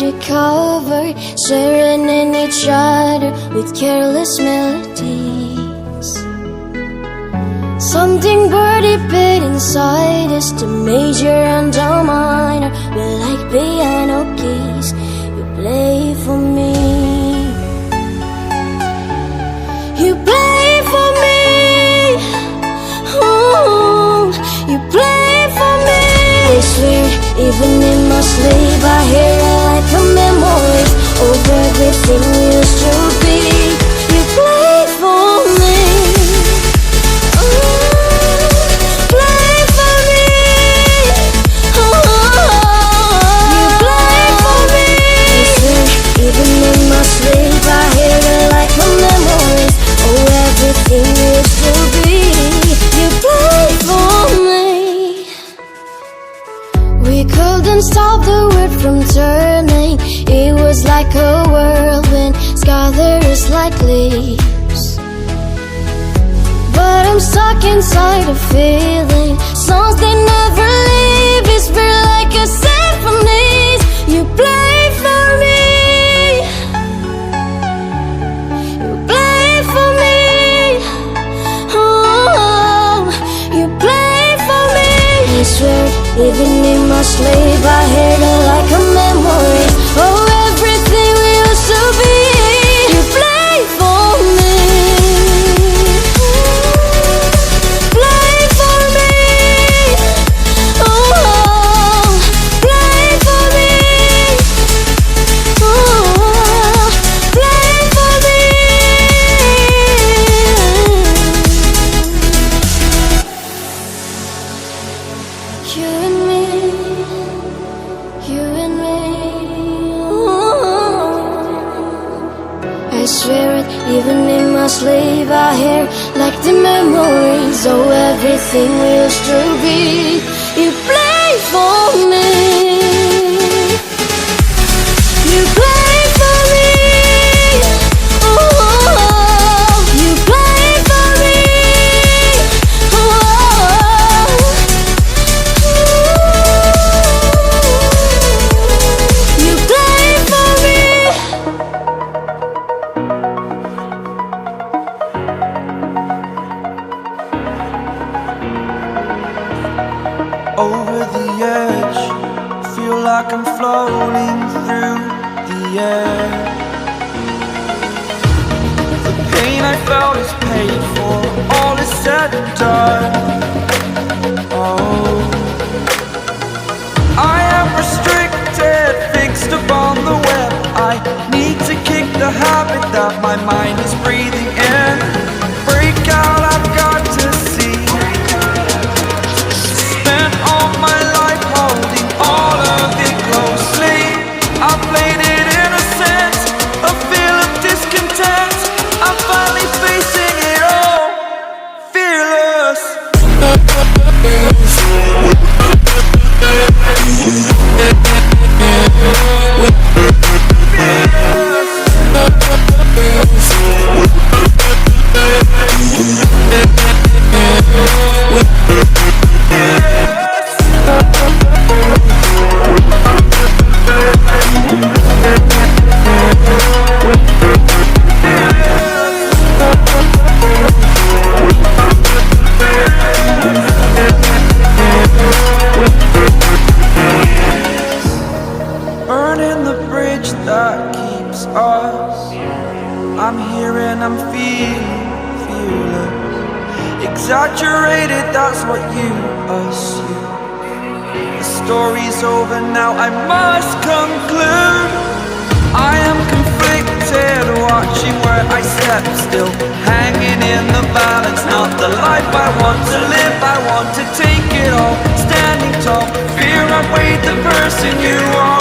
the cover, sharing in each other with careless melodies. Something birdie bit inside us, the major and the minor. We're like piano keys, you play for me. You play for me, ooh, you play for me. I swear, even in my sleep I hear it like a memory of everything we used to be. You play for me, play for me, you play for me. I swear, even in my sleep I hear it like a memory of everything we used to be. You play for me. We couldn't stop the world from turning. It was like a whirlwind, gathers like leaves. But I'm stuck inside a feeling, songs that never leave. It's feel like a symphony. You play for me, you play for me, oh, you play for me. I swear, even in my sleep I hear it like a memory of everything we used to be. You play for me, play for me, oh, play for me, oh, play for me. You and me, you and me, ooh. I swear it, even in my sleep I hear like the memories of everything we used to be. You play for me, you play for me, oh, you play for me, oh. You play for me. Over the edge, feel like I'm floating through the air. The pain I felt is paid for, all is said and done. Oh, I am restricted, fixed upon the web. I need to kick the habit that my mind is breathing in. Break out, I've got to see. Spent all my life holding all of it closely. I played it innocent, a feel of discontent. I'm finally facing it all, fearless. Burning the bridge that keeps us. I'm here and I'm feeling fearless. Exaggerated, that's what you assume. The story's over now, I must conclude. I am conflicted, watching where I step still, hanging in the balance. Not the life I want to live, I want to take it all. Standing tall, fear I weighed the person you are.